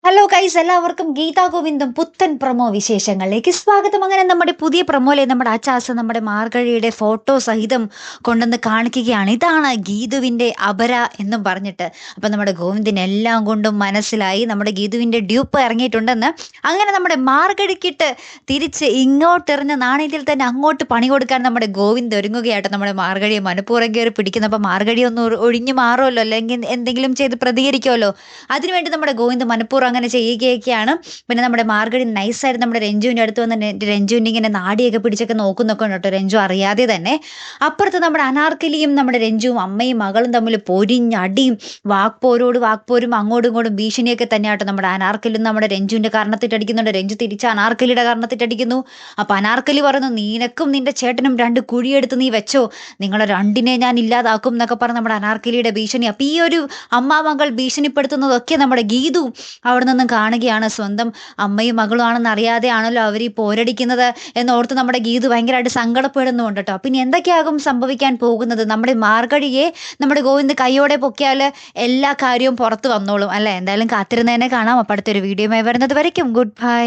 Hello guys, എല്ലാവർക്കും ഗീതാ ഗോവിന്ദം പുത്തൻ promo വിശേഷങ്ങളിലേക്ക് സ്വാഗതം. അങ്ങനെ നമ്മുടെ പുതിയ പ്രൊമോയിലെ നമ്മുടെ അച്ചാസ് നമ്മുടെ മാർഗഴിയുടെ ഫോട്ടോ സഹിതം കൊണ്ടുവന്ന് കാണിക്കുകയാണ്. ഇതാണ് ഗീതുവിൻ്റെ അപര എന്നും പറഞ്ഞിട്ട്. അപ്പം നമ്മുടെ ഗോവിന്ദിന് എല്ലാം കൊണ്ടും മനസ്സിലായി നമ്മുടെ ഗീതുവിൻ്റെ ഡ്യൂപ്പ് ഇറങ്ങിയിട്ടുണ്ടെന്ന്. അങ്ങനെ നമ്മുടെ മാർഗഴിക്കിട്ട് തിരിച്ച് ഇങ്ങോട്ടെറിഞ്ഞ നാണയത്തിൽ തന്നെ അങ്ങോട്ട് പണി കൊടുക്കാൻ നമ്മുടെ ഗോവിന്ദ് ഒരുങ്ങുകയായിട്ട്. നമ്മുടെ മാർഗഴിയെ മനഃപൂർവ്വം കയറി പിടിക്കുന്നപ്പോൾ മാർഗഴി ഒന്ന് ഒഴിഞ്ഞു മാറുമല്ലോ, അല്ലെങ്കിൽ എന്തെങ്കിലും ചെയ്ത് പ്രതികരിക്കുമല്ലോ. അതിനുവേണ്ടി നമ്മുടെ ഗോവിന്ദ് മനഃപൂർവ്വം അങ്ങനെ ചെയ്യുകയൊക്കെയാണ്. പിന്നെ നമ്മുടെ മാർഗഴി നൈസായിട്ട് നമ്മുടെ രഞ്ജുവിൻ്റെ അടുത്ത് വന്ന് രഞ്ജുവിൻ്റെ ഇങ്ങനെ നാടിയൊക്കെ പിടിച്ചൊക്കെ നോക്കുന്നൊക്കെ ഉണ്ട് കേട്ടോ, രഞ്ജു അറിയാതെ തന്നെ. അപ്പുറത്ത് നമ്മുടെ അനാർക്കലിയും നമ്മുടെ രഞ്ജുവും അമ്മയും മകളും തമ്മിൽ പൊരിഞ്ഞടിയും വാക്പോരും അങ്ങോട്ടും ഇങ്ങോട്ടും ഭീഷണിയൊക്കെ തന്നെയാട്ടോ. നമ്മുടെ അനാർക്കലിയും നമ്മുടെ രഞ്ജുവിൻ്റെ കാരണത്തിട്ടടിക്കുന്നുണ്ട്, രഞ്ജു തിരിച്ച് അനാർക്കലിയുടെ കാരണത്തിട്ടടിക്കുന്നു. അപ്പം അനാർക്കലി പറയുന്നു, നിനക്കും നിന്റെ ചേട്ടനും 2 കുഴിയെടുത്ത് നീ വെച്ചോ, നിങ്ങളെ രണ്ടിനെ ഞാൻ ഇല്ലാതാക്കും എന്നൊക്കെ പറഞ്ഞ് നമ്മുടെ അനാർക്കലിയുടെ ഭീഷണി. അപ്പം ഈ ഒരു മകൾ ഭീഷണിപ്പെടുത്തുന്നതൊക്കെ നമ്മുടെ ഗീതു അവിടെ നിന്നും കാണുകയാണ്. സ്വന്തം അമ്മയും മകളും ആണെന്ന് അറിയാതെയാണല്ലോ അവർ ഈ പോരടിക്കുന്നത് എന്നോർത്ത് നമ്മുടെ ഗീതു ഭയങ്കരമായിട്ട് സങ്കടപ്പെടുന്നുണ്ട് കേട്ടോ. പിന്നെ എന്തൊക്കെയാകും സംഭവിക്കാൻ പോകുന്നത്? നമ്മുടെ മാർഗഴിയെ നമ്മുടെ ഗോവിന്ദ് കൈയോടെ പൊക്കിയാൽ എല്ലാ കാര്യവും പുറത്ത് വന്നോളും അല്ലേ? എന്തായാലും കാത്തിരുന്നതിനെ കാണാം. അപ്പം അടുത്തൊരു വീഡിയോയുമായി വരുന്നത് വരയ്ക്കും ഗുഡ് ബൈ.